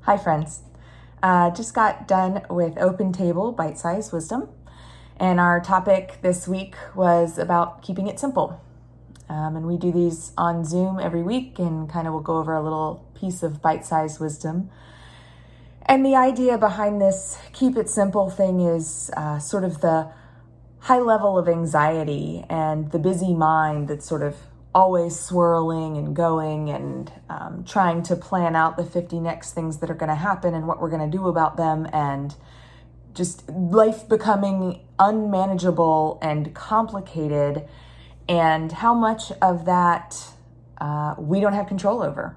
Hi, friends. Just got done with Open Table Bite-Sized Wisdom, and our topic this week was about keeping it simple. And we do these on Zoom every week, and kind of we'll go over a little piece of bite-sized wisdom. And the idea behind this keep it simple thing is sort of the high level of anxiety and the busy mind that's sort of always swirling and going and trying to plan out the 50 next things that are going to happen and what we're going to do about them, and just life becoming unmanageable and complicated, and how much of that we don't have control over.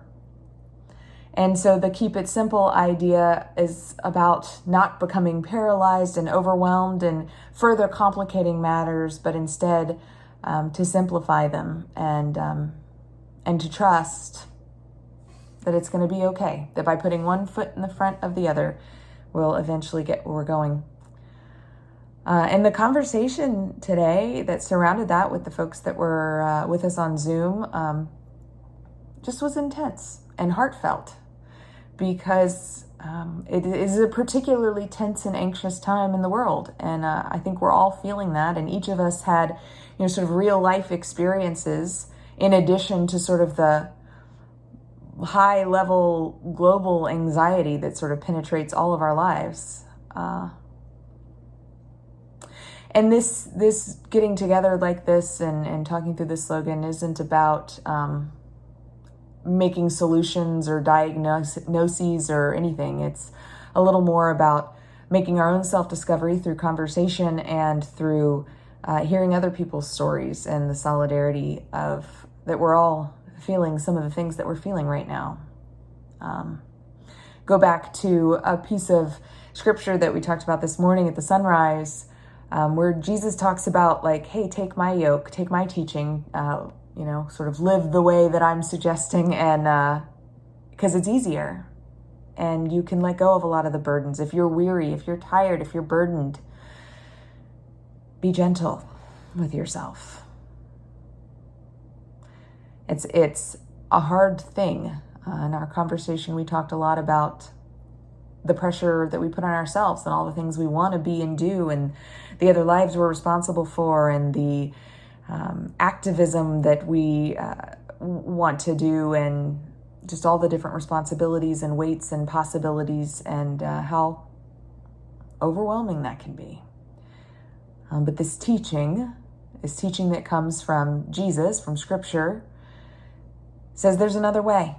And so the keep it simple idea is about not becoming paralyzed and overwhelmed and further complicating matters, but instead to simplify them and to trust that it's going to be okay, that by putting one foot in the front of the other, we'll eventually get where we're going. And the conversation today that surrounded that with the folks that were with us on Zoom just was intense and heartfelt, because it is a particularly tense and anxious time in the world. And I think we're all feeling that. And each of us had, sort of real life experiences in addition to sort of the high level global anxiety that sort of penetrates all of our lives. And this getting together like this and talking through this slogan isn't about making solutions or diagnoses or anything. It's a little more about making our own self-discovery through conversation and through hearing other people's stories, and the solidarity of that we're all feeling some of the things that we're feeling right now. Go back to a piece of scripture that we talked about this morning at the sunrise, where Jesus talks about, like, hey, take my yoke, take my teaching, sort of live the way that I'm suggesting, and because it's easier and you can let go of a lot of the burdens. If you're weary, if you're tired, if you're burdened, be gentle with yourself. It's a hard thing. In our conversation, we talked a lot about the pressure that we put on ourselves and all the things we want to be and do, and the other lives we're responsible for, and the activism that we want to do, and just all the different responsibilities and weights and possibilities, and how overwhelming that can be. But this teaching that comes from Jesus, from Scripture, says there's another way.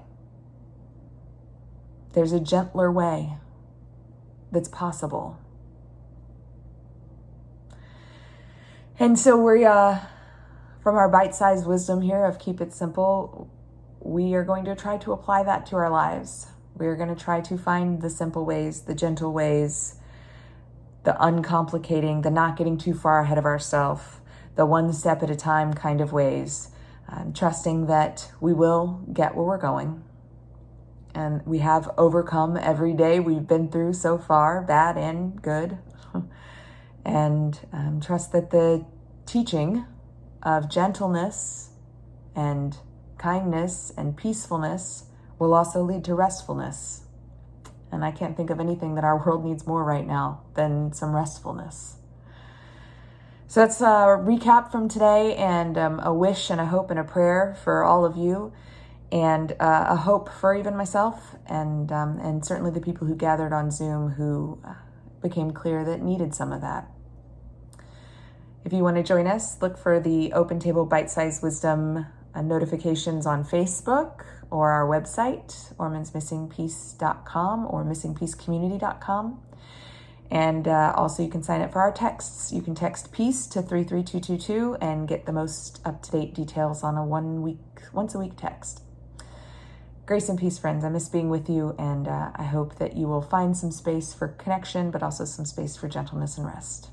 There's a gentler way that's possible. And so we, from our bite-sized wisdom here of keep it simple, we are going to try to apply that to our lives. We are going to try to find the simple ways, the gentle ways, the uncomplicating, the not getting too far ahead of ourselves, the one step at a time kind of ways, trusting that we will get where we're going. And we have overcome every day we've been through so far, bad and good. And trust that the teaching of gentleness and kindness and peacefulness will also lead to restfulness. And I can't think of anything that our world needs more right now than some restfulness. So that's a recap from today, and a wish and a hope and a prayer for all of you, and a hope for even myself, and certainly the people who gathered on Zoom who became clear that needed some of that. If you want to join us, look for the Open Table Bite-Sized Wisdom notifications on Facebook or our website, ormansmissingpeace.com or missingpeacecommunity.com. And also you can sign up for our texts. You can text PEACE to 33222 and get the most up-to-date details on a once a week text. Grace and peace, friends. I miss being with you, and I hope that you will find some space for connection, but also some space for gentleness and rest.